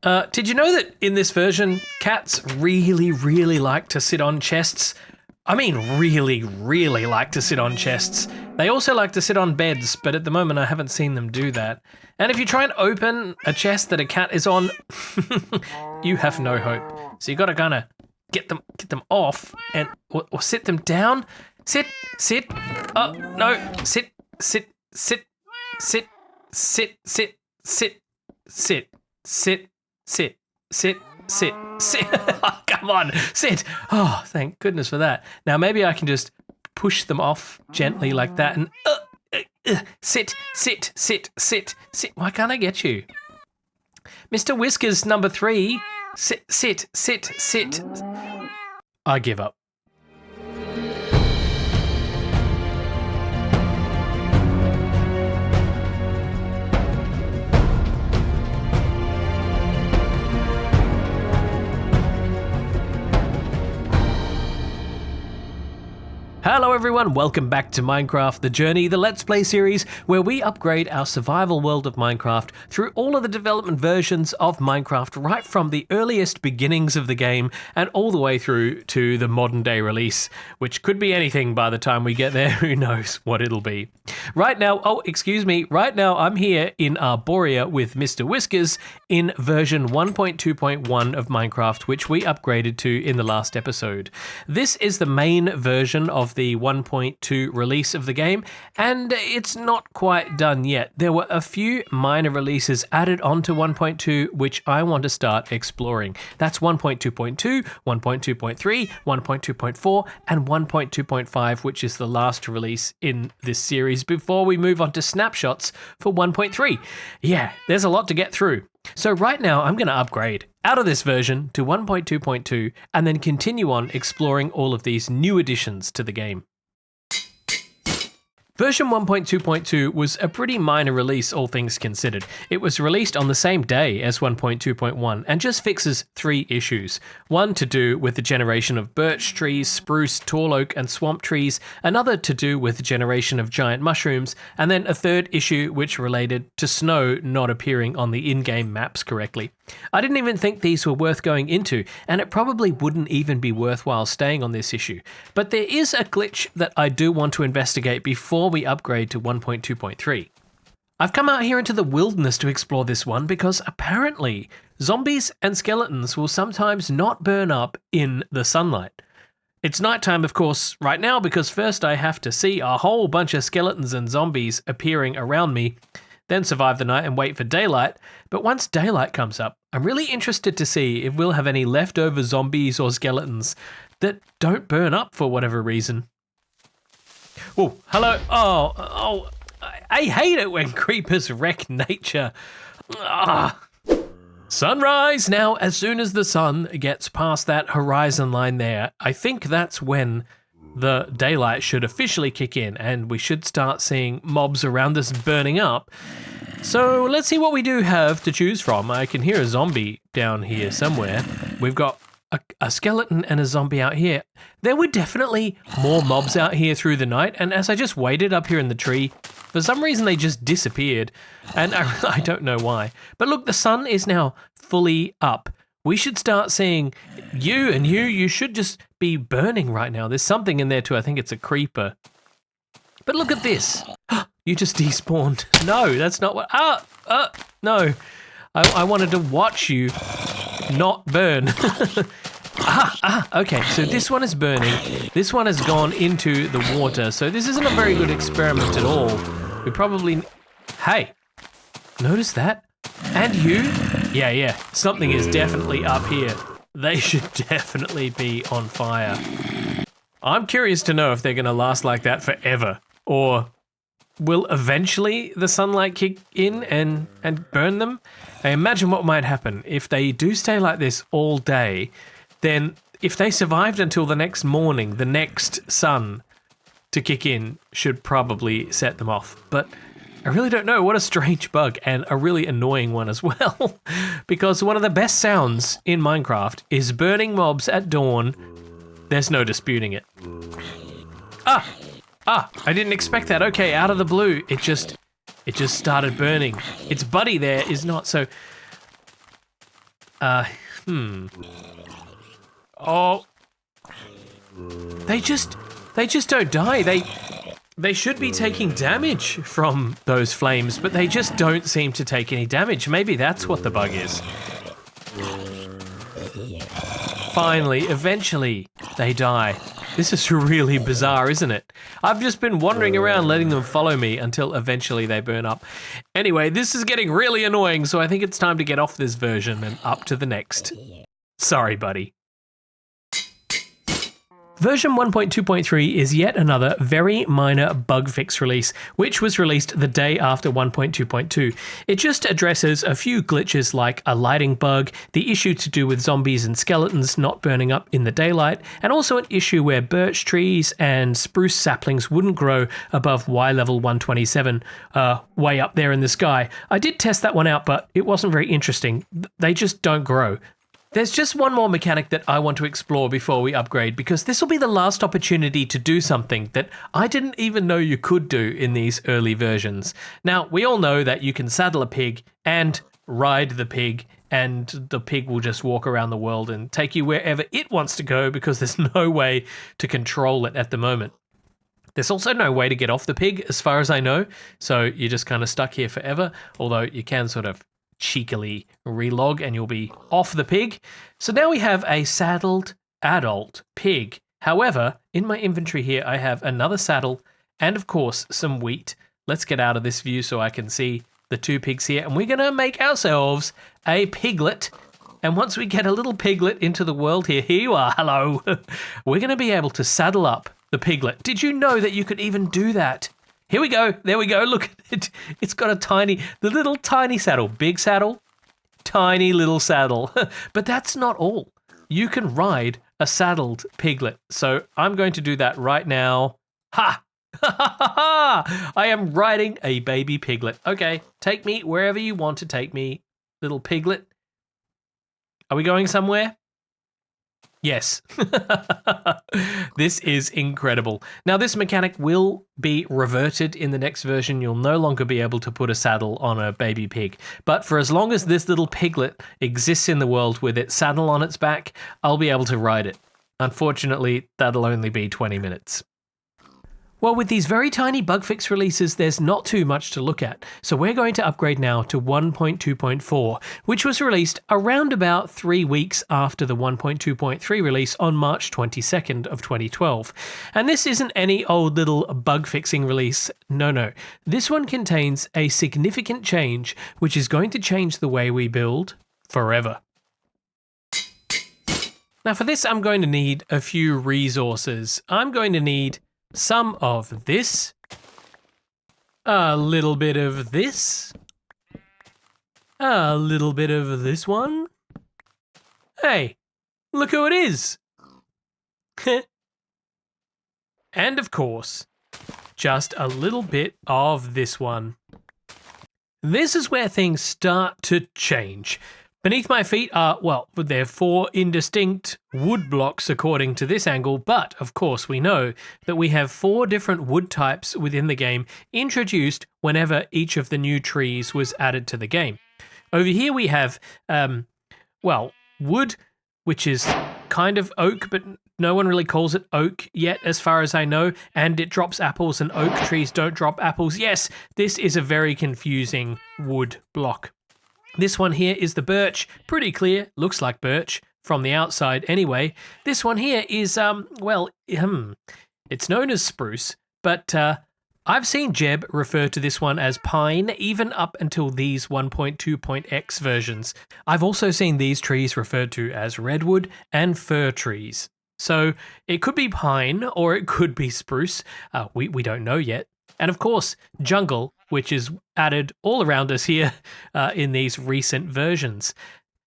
Did you know that in this version, cats really like to sit on chests? I mean, really like to sit on chests. They also like to sit on beds, but at the moment I haven't seen them do that. And if you try and open a chest that a cat is on, you have no hope. So you got to kind of get them off and or sit them down. Sit. Oh no, sit. Oh, come on, sit. Oh, thank goodness for that. Now maybe I can just push them off gently like that and sit. Why can't I get you? Mr. Whiskers number 3, sit. I give up. Hello everyone, welcome back to Minecraft The Journey, the Let's Play series where we upgrade our survival world of Minecraft through all of the development versions of Minecraft right from the earliest beginnings of the game and all the way through to the modern day release, which could be anything by the time we get there, who knows what it'll be. Right now I'm here in Arborea with Mr. Whiskers in version 1.2.1 of Minecraft, which we upgraded to in the last episode. This is the main version of the 1.2 release of the game, and it's not quite done yet. There were a few minor releases added onto 1.2 which I want to start exploring. That's 1.2.2, 1.2.3, 1.2.4, and 1.2.5, which is the last release in this series before we move on to snapshots for 1.3. Yeah, there's a lot to get through. So right now I'm going to upgrade out of this version to 1.2.2 and then continue on exploring all of these new additions to the game. Version 1.2.2 was a pretty minor release, all things considered. It was released on the same day as 1.2.1 and just fixes 3 issues. One to do with the generation of birch trees, spruce, tall oak and swamp trees, another to do with the generation of giant mushrooms, and then a third issue which related to snow not appearing on the in-game maps correctly. I didn't even think these were worth going into, and it probably wouldn't even be worthwhile staying on this issue. But there is a glitch that I do want to investigate before we upgrade to 1.2.3. I've come out here into the wilderness to explore this one because apparently zombies and skeletons will sometimes not burn up in the sunlight. It's nighttime, of course, right now because first I have to see a whole bunch of skeletons and zombies appearing around me, then survive the night and wait for daylight. But once daylight comes up, I'm really interested to see if we'll have any leftover zombies or skeletons that don't burn up for whatever reason. Oh, hello. Oh, I hate it when creepers wreck nature. Sunrise. Now, as soon as the sun gets past that horizon line there, I think that's when the daylight should officially kick in and we should start seeing mobs around us burning up. So let's see what we do have to choose from. I can hear a zombie down here somewhere. We've got a skeleton and a zombie out here. There were definitely more mobs out here through the night, and as I just waited up here in the tree, for some reason they just disappeared, and I don't know why. But look, the sun is now fully up. We should start seeing you should just be burning right now. There's something in there too. I think it's a creeper. But look at this. You just despawned. No, that's not what... no. I wanted to watch you not burn. Okay, so this one is burning. This one has gone into the water. So this isn't a very good experiment at all. We probably... Hey, notice that? And you? Yeah, something is definitely up here. They should definitely be on fire. I'm curious to know if they're going to last like that forever, or will eventually the sunlight kick in and burn them? I imagine what might happen if they do stay like this all day, then if they survived until the next morning, the next sun to kick in should probably set them off. But I really don't know. What a strange bug, and a really annoying one as well. Because one of the best sounds in Minecraft is burning mobs at dawn. There's no disputing it. I didn't expect that. Okay, out of the blue, it just started burning. Its buddy there is not. So Oh. They just don't die. They should be taking damage from those flames, but they just don't seem to take any damage. Maybe that's what the bug is. Finally, eventually, they die. This is really bizarre, isn't it? I've just been wandering around letting them follow me until eventually they burn up. Anyway, this is getting really annoying, so I think it's time to get off this version and up to the next. Sorry, buddy. Version 1.2.3 is yet another very minor bug fix release, which was released the day after 1.2.2. It just addresses a few glitches like a lighting bug, the issue to do with zombies and skeletons not burning up in the daylight, and also an issue where birch trees and spruce saplings wouldn't grow above Y level 127, way up there in the sky. I did test that one out, but it wasn't very interesting. They just don't grow. There's just one more mechanic that I want to explore before we upgrade, because this will be the last opportunity to do something that I didn't even know you could do in these early versions. Now, we all know that you can saddle a pig and ride the pig, and the pig will just walk around the world and take you wherever it wants to go because there's no way to control it at the moment. There's also no way to get off the pig, as far as I know, so you're just kind of stuck here forever, although you can sort of cheekily relog and you'll be off the pig. So now we have a saddled adult pig. However, in my inventory here, I have another saddle and of course some wheat. Let's get out of this view so I can see the two pigs here, and we're going to make ourselves a piglet. And once we get a little piglet into the world here you are, hello, we're going to be able to saddle up the piglet. Did you know that you could even do that? Here we go. There we go. Look at it. It's got the little tiny saddle. Big saddle, tiny little saddle. But that's not all. You can ride a saddled piglet. So I'm going to do that right now. Ha! Ha ha ha! I am riding a baby piglet. Okay, take me wherever you want to take me, little piglet. Are we going somewhere? Yes. This is incredible. Now, this mechanic will be reverted in the next version. You'll no longer be able to put a saddle on a baby pig. But for as long as this little piglet exists in the world with its saddle on its back, I'll be able to ride it. Unfortunately, that'll only be 20 minutes. Well, with these very tiny bug fix releases, there's not too much to look at. So we're going to upgrade now to 1.2.4, which was released around about 3 weeks after the 1.2.3 release on March 22nd of 2012. And this isn't any old little bug fixing release. No. This one contains a significant change, which is going to change the way we build forever. Now for this, I'm going to need a few resources. I'm going to need some of this, a little bit of this, a little bit of this one. Hey, look who it is. And of course, just a little bit of this one. This is where things start to change. Beneath my feet are, well, they're 4 indistinct wood blocks according to this angle, but of course we know that we have 4 different wood types within the game introduced whenever each of the new trees was added to the game. Over here we have, wood, which is kind of oak, but no one really calls it oak yet as far as I know, and it drops apples and oak trees don't drop apples. Yes, this is a very confusing wood block. This one here is the birch, pretty clear, looks like birch from the outside anyway. This one here is, it's known as spruce, but I've seen Jeb refer to this one as pine, even up until these 1.2.x versions. I've also seen these trees referred to as redwood and fir trees. So it could be pine or it could be spruce, we don't know yet. And of course, jungle, which is added all around us here in these recent versions.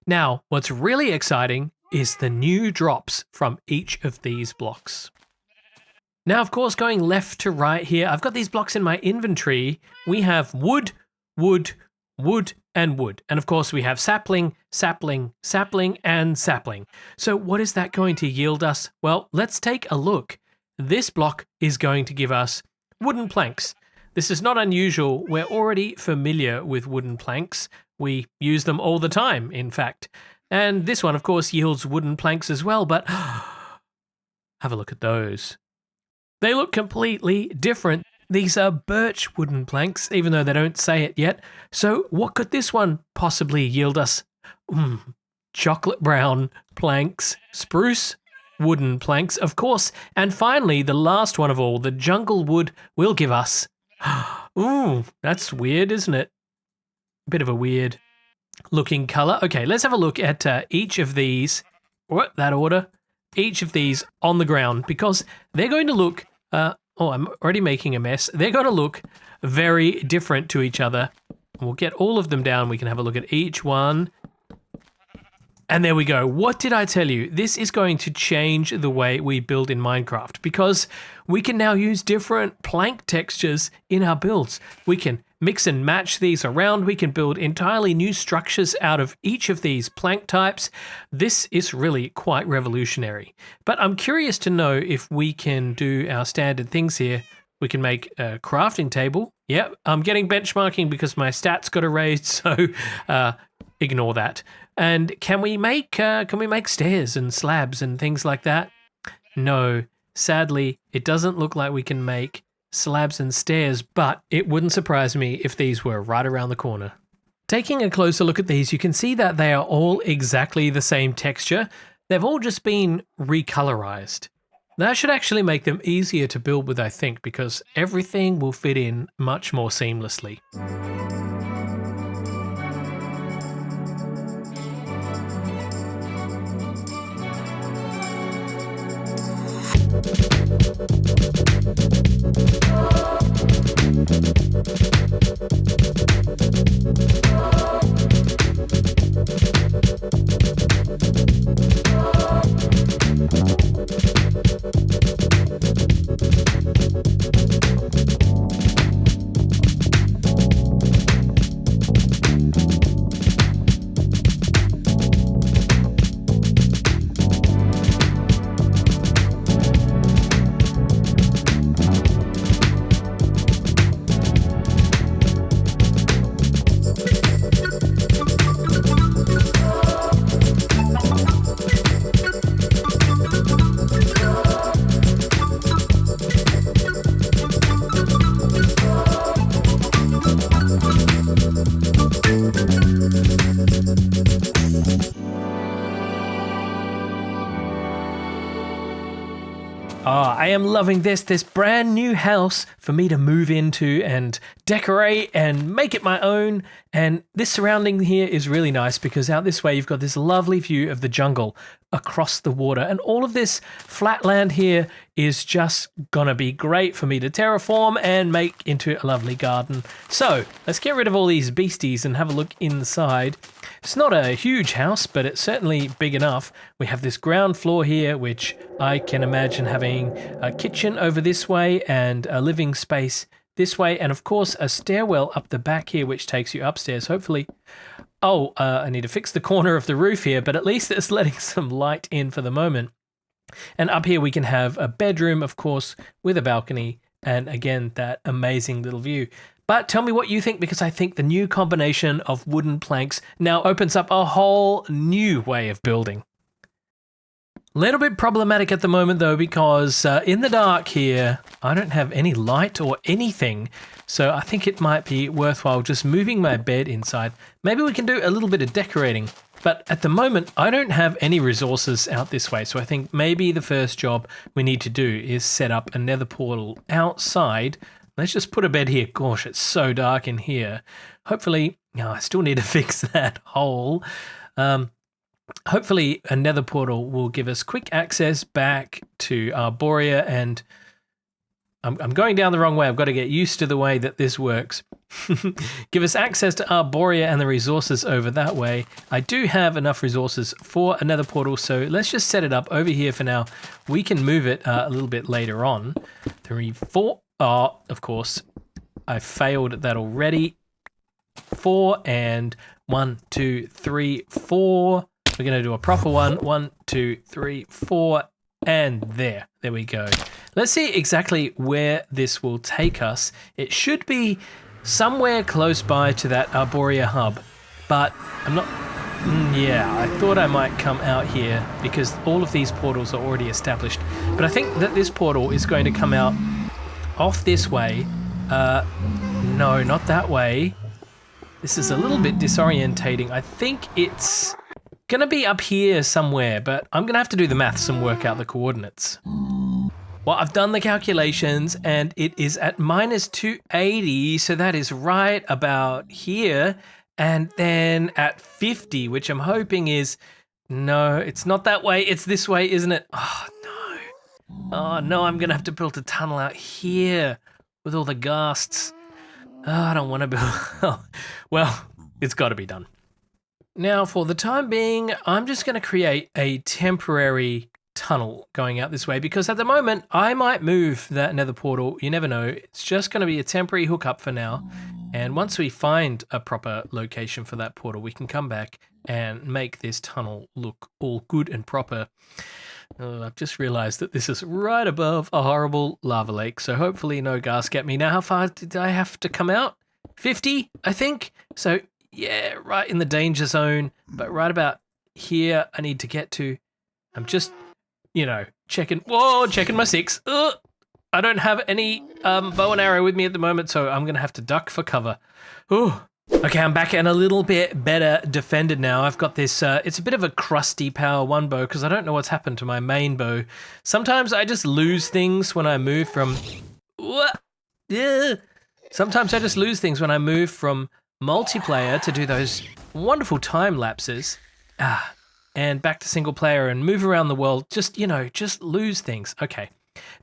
Now, what's really exciting is the new drops from each of these blocks. Now, of course, going left to right here, I've got these blocks in my inventory. We have wood, wood, wood, and wood. And of course, we have sapling, sapling, sapling, and sapling. So what is that going to yield us? Well, let's take a look. This block is going to give us wooden planks. This is not unusual. We're already familiar with wooden planks. We use them all the time, in fact. And this one, of course, yields wooden planks as well, but have a look at those. They look completely different. These are birch wooden planks, even though they don't say it yet. So what could this one possibly yield us? Chocolate brown planks, spruce wooden planks, of course. And finally, the last one of all, the jungle wood will give us... Ooh, that's weird, isn't it? Bit of a weird looking color. Okay, let's have a look at each of these. That order. Each of these on the ground, because they're going to look... I'm already making a mess. They're going to look very different to each other. We'll get all of them down. We can have a look at each one. And there we go. What did I tell you? This is going to change the way we build in Minecraft, because we can now use different plank textures in our builds. We can mix and match these around. We can build entirely new structures out of each of these plank types. This is really quite revolutionary. But I'm curious to know if we can do our standard things here. We can make a crafting table. Yeah, I'm getting benchmarking because my stats got erased, so ignore that. And can we make stairs and slabs and things like that? No, sadly, it doesn't look like we can make slabs and stairs, but it wouldn't surprise me if these were right around the corner. Taking a closer look at these, you can see that they are all exactly the same texture. They've all just been recolorized. That should actually make them easier to build with, I think, because everything will fit in much more seamlessly. I am loving this brand new house for me to move into and decorate and make it my own. And this surrounding here is really nice because out this way you've got this lovely view of the jungle across the water. And all of this flat land here is just gonna be great for me to terraform and make into a lovely garden. So let's get rid of all these beasties and have a look inside. It's not a huge house, but it's certainly big enough. We have this ground floor here, which I can imagine having a kitchen over this way and a living space this way. And of course, a stairwell up the back here, which takes you upstairs, hopefully. Oh, I need to fix the corner of the roof here, but at least it's letting some light in for the moment. And up here we can have a bedroom, of course, with a balcony. And again, that amazing little view. But tell me what you think, because I think the new combination of wooden planks now opens up a whole new way of building. Little bit problematic at the moment though, because in the dark here, I don't have any light or anything. So I think it might be worthwhile just moving my bed inside. Maybe we can do a little bit of decorating. But at the moment, I don't have any resources out this way. So I think maybe the first job we need to do is set up a nether portal outside. Let's just put a bed here. Gosh, it's so dark in here. Hopefully, I still need to fix that hole. Hopefully a nether portal will give us quick access back to Arborea, and I'm going down the wrong way. I've got to get used to the way that this works. Give us access to Arborea and the resources over that way. I do have enough resources for a nether portal, so let's just set it up over here for now. We can move it a little bit later on. 3, 4. Oh, of course, I failed at that already. 4 and 1, 2, 3, 4. We're going to do a proper one. 1, 2, 3, 4, and there we go. Let's see exactly where this will take us. It should be somewhere close by to that Arborea hub, but I'm not Yeah, I thought I might come out here because all of these portals are already established. But I think that this portal is going to come out off this way. No, not that way. This is a little bit disorientating. I think it's gonna be up here somewhere, but I'm gonna have to do the maths and work out the coordinates. Well, I've done the calculations and it is at minus 280, so that is right about here. And then at 50, which I'm hoping is, no, it's not that way, it's this way, isn't it? Oh, no. Oh, no, I'm gonna have to build a tunnel out here with all the ghasts. Oh, I don't want to build, well, it's gotta be done. Now, for the time being, I'm just gonna create a temporary tunnel going out this way because at the moment I might move that nether portal. You never know. It's just going to be a temporary hookup for now. And once we find a proper location for that portal, we can come back and make this tunnel look all good and proper. I've just realized that this is right above a horrible lava lake. So hopefully no gas get me. Now, how far did I have to come out? 50, I think. So yeah, right in the danger zone, but right about here I need to get to. I'm just, checking my 6. I don't have any bow and arrow with me at the moment, so I'm going to have to duck for cover. Ooh. Okay, I'm back and a little bit better defended now. I've got this, it's a bit of a crusty power 1 bow because I don't know what's happened to my main bow. Sometimes I just lose things when I move from... Sometimes I just lose things when I move from multiplayer to do those wonderful time lapses. And back to single player and move around the world, just lose things. Okay,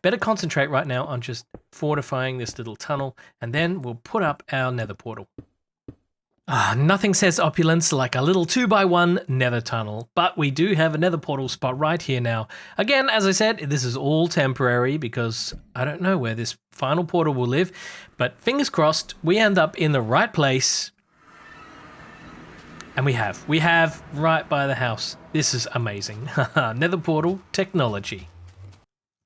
better concentrate right now on just fortifying this little tunnel, and then we'll put up our nether portal. Nothing says opulence like a little 2x1 nether tunnel, but we do have a nether portal spot right here now. Again, as I said, this is all temporary because I don't know where this final portal will live, but fingers crossed we end up in the right place. And we have right by the house. This is amazing. Nether portal technology.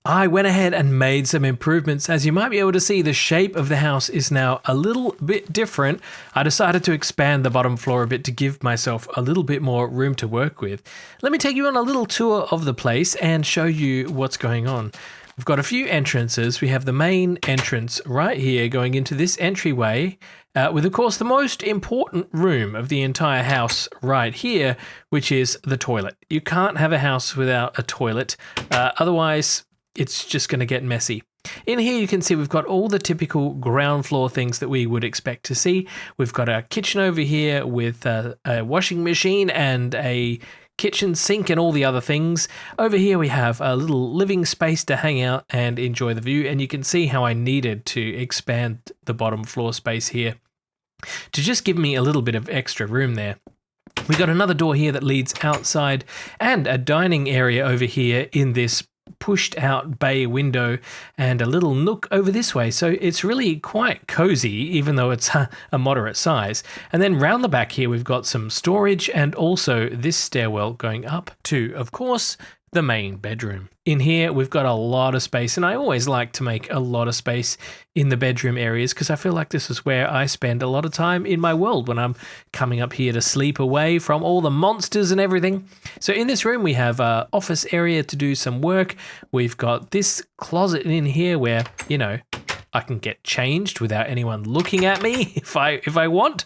I went ahead and made some improvements. As you might be able to see, the shape of the house is now a little bit different. I decided to expand the bottom floor a bit to give myself a little bit more room to work with. Let me take you on a little tour of the place and show you what's going on. We've got a few entrances. We have the main entrance right here going into this entryway with, of course, the most important room of the entire house right here, which is the toilet. You can't have a house without a toilet. Otherwise, it's just going to get messy. In here, you can see we've got all the typical ground floor things that we would expect to see. We've got a kitchen over here with a washing machine and a kitchen sink and all the other things. Over here we have a little living space to hang out and enjoy the view, and you can see how I needed to expand the bottom floor space here to just give me a little bit of extra room there. We got another door here that leads outside and a dining area over here in this pushed out bay window and a little nook over this way. So it's really quite cozy, even though it's a moderate size. And then round the back here, we've got some storage and also this stairwell going up to, of course, the main bedroom. In here, we've got a lot of space, and I always like to make a lot of space in the bedroom areas because I feel like this is where I spend a lot of time in my world when I'm coming up here to sleep away from all the monsters and everything. So in this room, we have an office area to do some work. We've got this closet in here where, I can get changed without anyone looking at me if I want.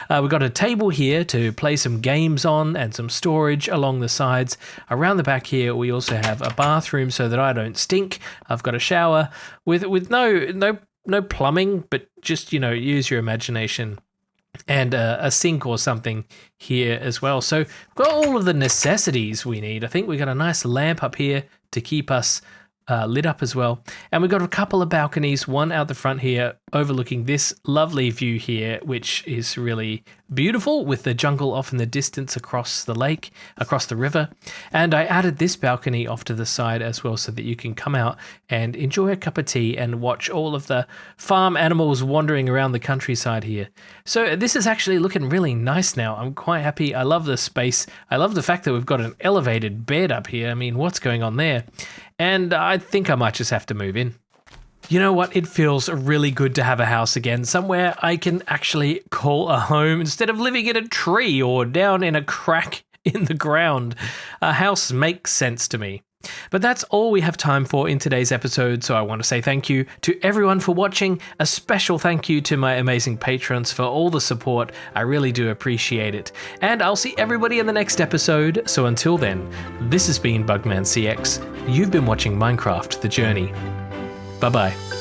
We've got a table here to play some games on and some storage along the sides. Around the back here, we also have a bathroom so that I don't stink. I've got a shower with no plumbing, but just, use your imagination. And a sink or something here as well. So we've got all of the necessities we need. I think we got a nice lamp up here to keep us lit up as well. And we've got a couple of balconies, one out the front here overlooking this lovely view here, which is really beautiful with the jungle off in the distance across the lake, across the river. And I added this balcony off to the side as well so that you can come out and enjoy a cup of tea and watch all of the farm animals wandering around the countryside here. So this is actually looking really nice now. I'm quite happy. I love the space. I love the fact that we've got an elevated bed up here. I mean, what's going on there? And I think I might just have to move in. You know what? It feels really good to have a house again, somewhere I can actually call a home instead of living in a tree or down in a crack in the ground. A house makes sense to me. But that's all we have time for in today's episode, so I want to say thank you to everyone for watching. A special thank you to my amazing patrons for all the support. I really do appreciate it. And I'll see everybody in the next episode, so until then, this has been BugmanCX. You've been watching Minecraft The Journey. Bye-bye.